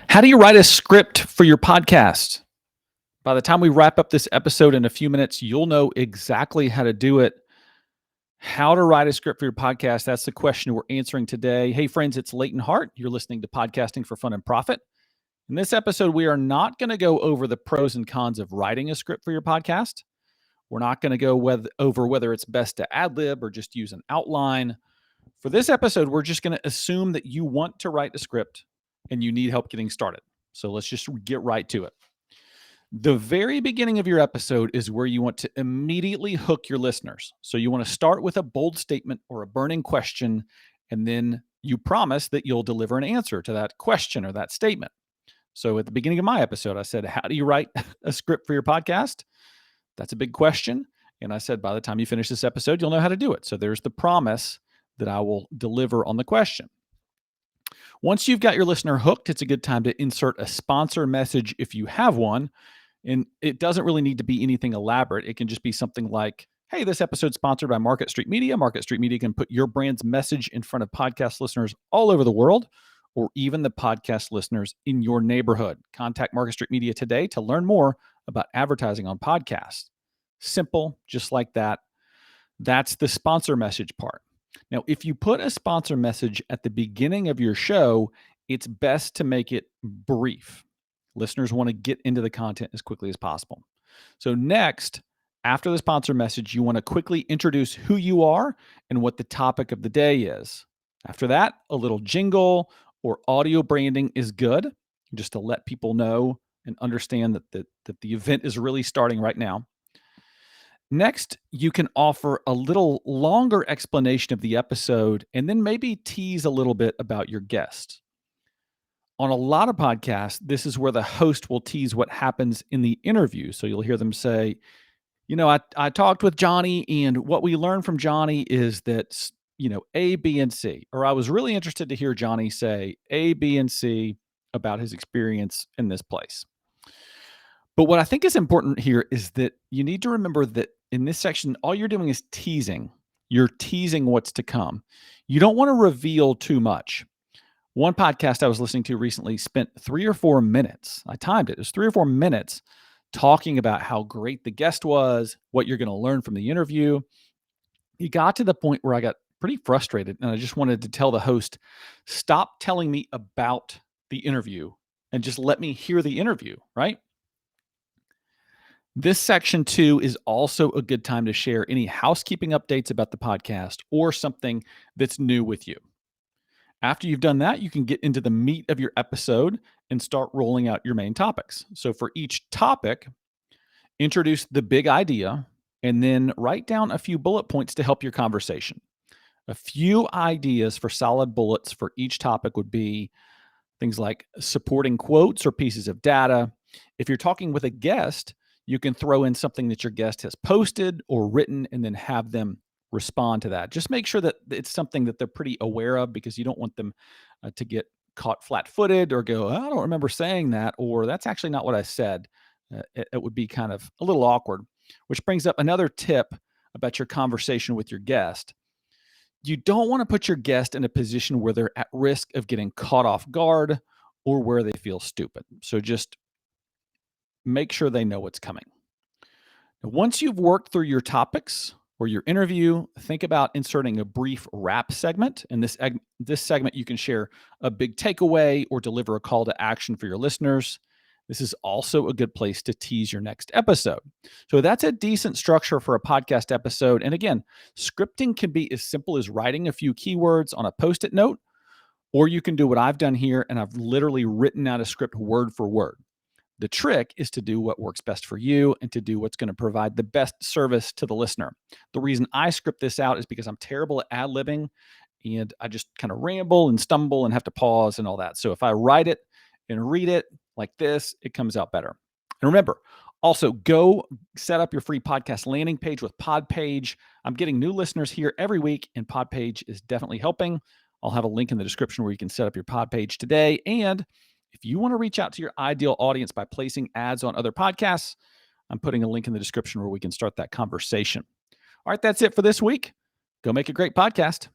How do you write a script for your podcast? By the time we wrap up this episode in a few minutes, you'll know exactly how to do it. How to write a script for your podcast. That's the question we're answering today. Hey, friends, it's Leighton Hart. You're listening to Podcasting for Fun and Profit. In this episode, we are not going to go over the pros and cons of writing a script for your podcast. We're not going to go over whether it's best to ad lib or just use an outline. For this episode, we're just going to assume that you want to write a script and you need help getting started. So let's just get right to it. The very beginning of your episode is where you want to immediately hook your listeners. So you want to start with a bold statement or a burning question, and then you promise that you'll deliver an answer to that question or that statement. So at the beginning of my episode, I said, how do you write a script for your podcast? That's a big question. And I said, by the time you finish this episode, you'll know how to do it. So there's the promise that I will deliver on the question. Once you've got your listener hooked, it's a good time to insert a sponsor message if you have one. And it doesn't really need to be anything elaborate. It can just be something like, hey, this episode's sponsored by Market Street Media. Market Street Media can put your brand's message in front of podcast listeners all over the world, or even the podcast listeners in your neighborhood. Contact Market Street Media today to learn more about advertising on podcasts. Simple, just like that. That's the sponsor message part. Now, if you put a sponsor message at the beginning of your show, it's best to make it brief. Listeners want to get into the content as quickly as possible. So next, after the sponsor message, you want to quickly introduce who you are and what the topic of the day is. After that, a little jingle or audio branding is good, just to let people know and understand that the event is really starting right now. Next, you can offer a little longer explanation of the episode and then maybe tease a little bit about your guest. On a lot of podcasts, this is where the host will tease what happens in the interview. So you'll hear them say, I talked with Johnny, and what we learned from Johnny is that, A, B, and C. Or I was really interested to hear Johnny say A, B, and C about his experience in this place. But what I think is important here is that you need to remember that in this section, all you're doing is teasing. You're teasing what's to come. You don't want to reveal too much. One podcast I was listening to recently spent 3 or 4 minutes. I timed it. It was 3 or 4 minutes talking about how great the guest was, what you're going to learn from the interview. It got to the point where I got pretty frustrated, and I just wanted to tell the host, stop telling me about the interview and just let me hear the interview, right? This section 2 is also a good time to share any housekeeping updates about the podcast or something that's new with you. After you've done that, you can get into the meat of your episode and start rolling out your main topics. So for each topic, introduce the big idea and then write down a few bullet points to help your conversation. A few ideas for solid bullets for each topic would be things like supporting quotes or pieces of data. If you're talking with a guest, you can throw in something that your guest has posted or written and then have them respond to that. Just make sure that it's something that they're pretty aware of, because you don't want them to get caught flat-footed or go, I don't remember saying that, or that's actually not what I said. It would be kind of a little awkward, which brings up another tip about your conversation with your guest. You don't want to put your guest in a position where they're at risk of getting caught off guard or where they feel stupid. So just make sure they know what's coming. Now, once you've worked through your topics or your interview, think about inserting a brief wrap segment. In this segment, you can share a big takeaway or deliver a call to action for your listeners. This is also a good place to tease your next episode. So that's a decent structure for a podcast episode. And again, scripting can be as simple as writing a few keywords on a Post-it note, or you can do what I've done here, and I've literally written out a script word for word. The trick is to do what works best for you and to do what's going to provide the best service to the listener. The reason I script this out is because I'm terrible at ad-libbing, and I just kind of ramble and stumble and have to pause and all that. So if I write it and read it like this, it comes out better. And remember, also go set up your free podcast landing page with Podpage. I'm getting new listeners here every week, and Podpage is definitely helping. I'll have a link in the description where you can set up your Podpage today. And if you want to reach out to your ideal audience by placing ads on other podcasts, I'm putting a link in the description where we can start that conversation. All right, that's it for this week. Go make a great podcast.